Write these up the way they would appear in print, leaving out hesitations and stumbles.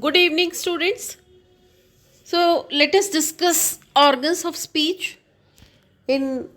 Good evening, students. So, let us discuss organs of speech in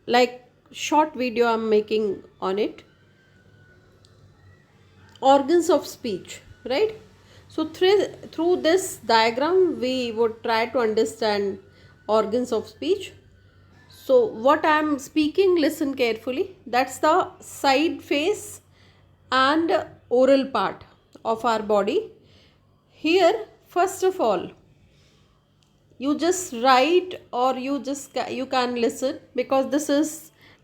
like short video I'm making on it. Organs of speech, right? So, through this diagram, we would try to understand organs of speech. So, what I'm speaking, listen carefully. That's the side face and oral part of our body. Here, first of all, you just write or you can listen, because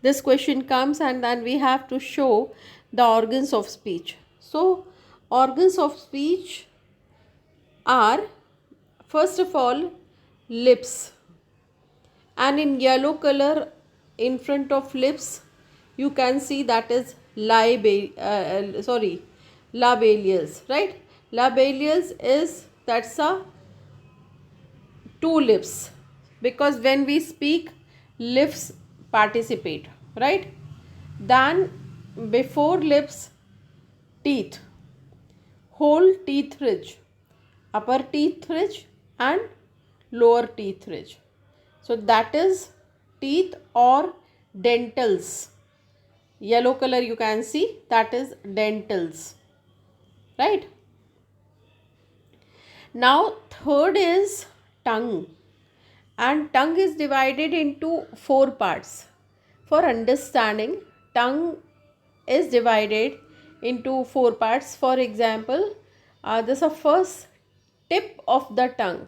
this question comes and then we have to show the organs of speech. So organs of speech are, first of all, lips, and in yellow color in front of lips you can see that is labellus, right? Labellus is, that's a two lips, because when we speak lips participate, right? Then before lips, teeth, whole teeth ridge, upper teeth ridge and lower teeth ridge. So that is teeth or dentals. Yellow color you can see, that is dentals, right? Now third is tongue, and tongue is divided into four parts. For understanding, tongue is divided into four parts. For example, this is first tip of the tongue.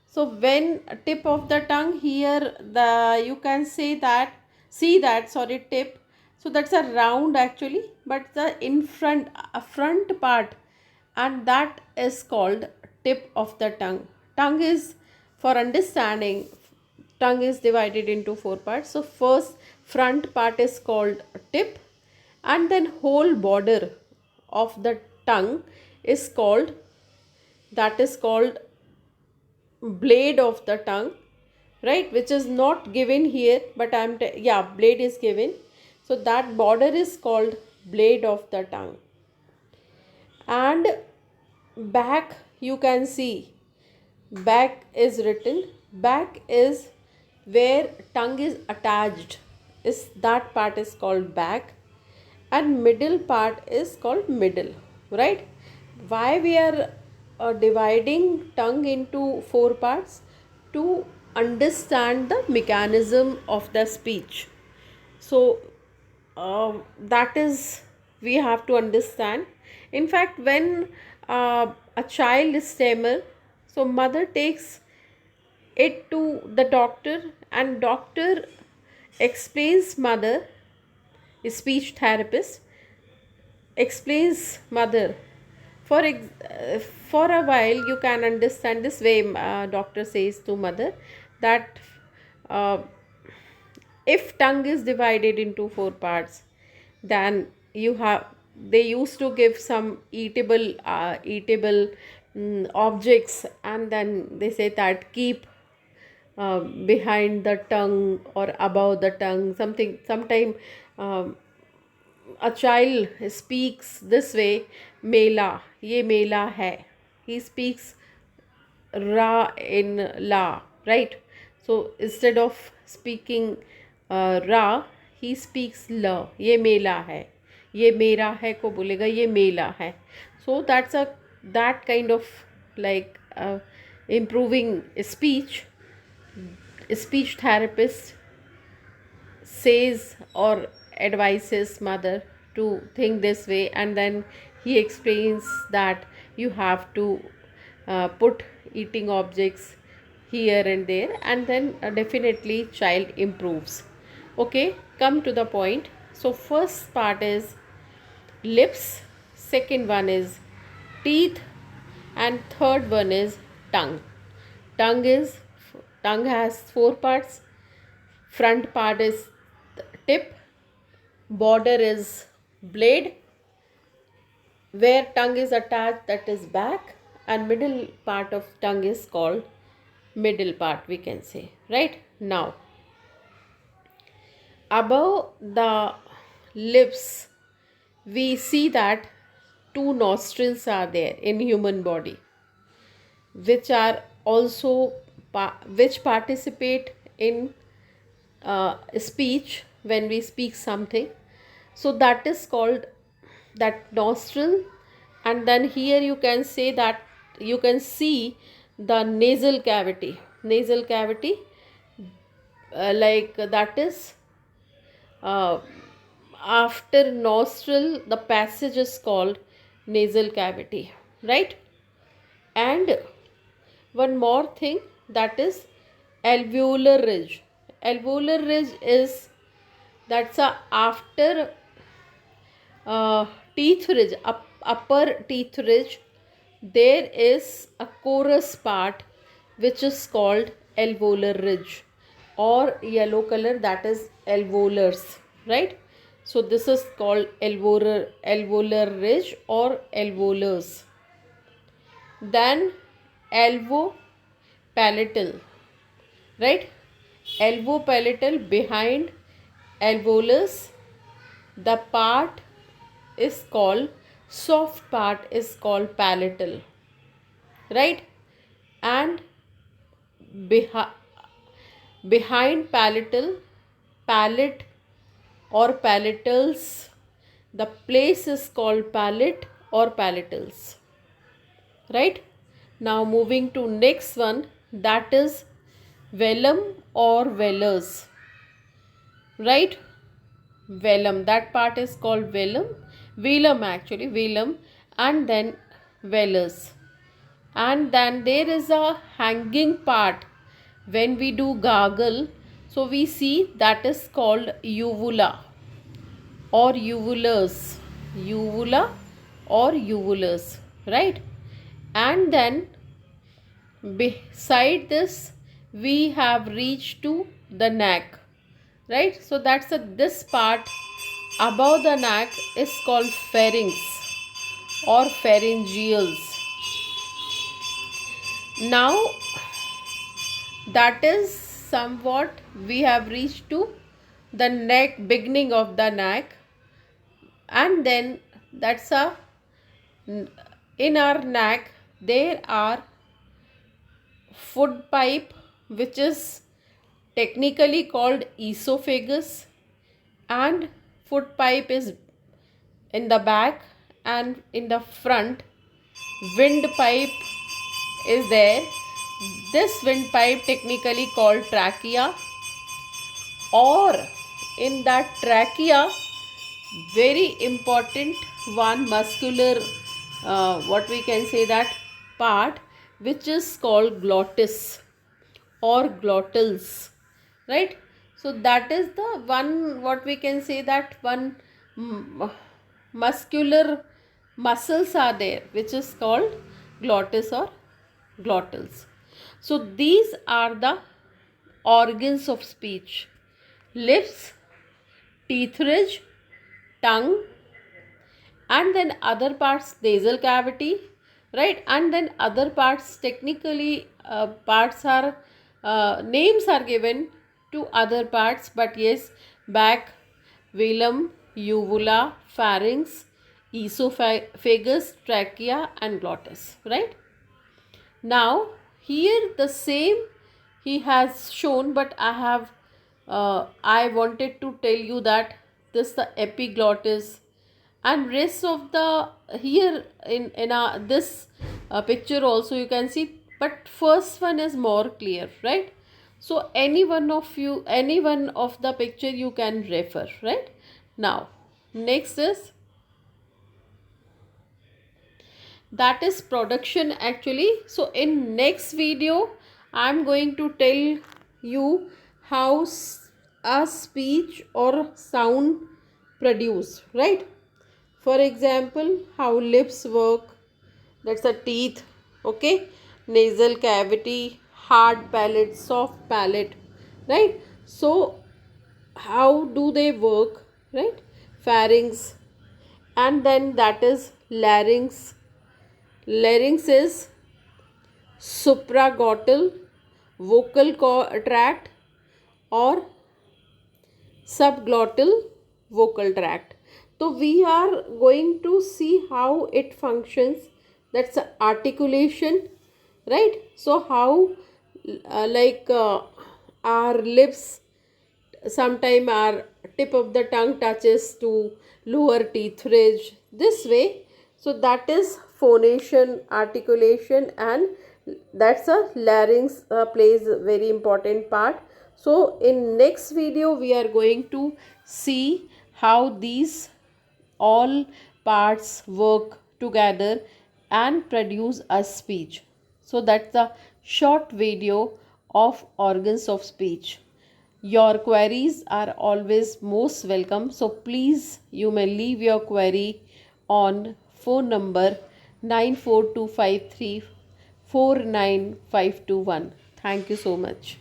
So when tip of the tongue, here the you can say that, see that, sorry, tip. So that's a round actually, but the in front, a front part, and that is called tip of the tongue. Tongue is, for understanding, tongue is divided into four parts. So first front part is called tip, and then whole border of the tongue is called, that is called blade of the tongue, right? Which is not given here, but yeah, blade is given. So that border is called blade of the tongue. And back, you can see back is written. Back is where tongue is attached, is that part is called back, and middle part is called middle, right? Why we are dividing tongue into four parts? To understand the mechanism of the speech. So that is, we have to understand. In fact, when a child stammer, so mother takes it to the doctor, and doctor explains mother, speech therapist explains mother. For a while you can understand this way. Doctor says to mother that uh, if tongue is divided into four parts, then you have, they used to give some eatable objects, and then they say that keep behind the tongue or above the tongue, something. Sometime um, a child speaks this way, mela, ye mela hai, he speaks ra in la, right? So instead of speaking ra, he speaks la, ye mela hai, ye mera hai ko bolega, ye mela hai. So that's a, that kind of like improving speech. Speech therapist says or advises mother to think this way, and then he explains that you have to put eating objects here and there, and then definitely child improves. Okay, come to the point. So first part is lips, second one is teeth, and third one is tongue. Tongue tongue has four parts. Front part is tip, border is blade, where tongue is attached, that is back, and middle part of tongue is called middle part, we can say, right? Now above the lips, we see that two nostrils are there in human body. which are also which participate in speech when we speak something. So that is called that nostril. And then here you can say that you can see the nasal cavity. Nasal cavity, like that is uh, after nostril, the passage is called nasal cavity, right? And one more thing, that is alveolar ridge. Alveolar ridge is, that's a after teeth ridge, upper teeth ridge, there is a chorus part which is called alveolar ridge, or yellow color, that is alveolars, right? So this is called alveolar ridge or alveolars. Then alvo palatal, right? Alvo palatal, behind alveolus, the part is called, soft part is called palatal, right? And behind palatal, palate or palatals, the place is called palate or palatals, right? Now moving to next one, that is velum or velars, right? Velum, that part is called velum actually, velum, and then velars. And then there is a hanging part when we do gargle, so we see that is called uvula or uvulars, uvula or uvulars, right? And then beside this we have reached to the neck, right? So that's this part above the neck is called pharynx or pharyngeals. Now that is somewhat we have reached to the neck, beginning of the neck. And then that's a, in our neck there are food pipe, which is technically called esophagus, and food pipe is in the back, and in the front windpipe is there. This windpipe technically called trachea, or in that trachea, very important one muscular, what we can say, that part which is called glottis or glottals, right? So that is the one, what we can say, that one muscular muscles are there which is called glottis or glottals. So these are the organs of speech: lips, teeth ridge, tongue, and then other parts nasal cavity, right? And then other parts, technically parts are names are given to other parts, but yes, back, velum, uvula, pharynx, esophagus, trachea, and glottis, right? Now here the same he has shown, but I wanted to tell you that this the epiglottis, and rest of the, here in this picture also you can see, but first one is more clear, right? So any one of you, any one of the picture you can refer, right? Now next is, that is production actually. So in next video I'm going to tell you how a speech or sound produce, right? For example, how lips work, that's a teeth, okay, nasal cavity, hard palate, soft palate, right? So how do they work, right? Pharynx, and then that is larynx. Larynx is supraglottal vocal tract or subglottal vocal tract. So we are going to see how it functions. That's articulation, right? So how our lips, sometime our tip of the tongue touches to lower teeth ridge this way. So that is phonation, articulation, and that's a larynx plays a very important part. So in next video we are going to see how these all parts work together and produce a speech. So that's the short video of organs of speech. Your queries are always most welcome. So please, you may leave your query on phone number 94253 49521. Thank you so much.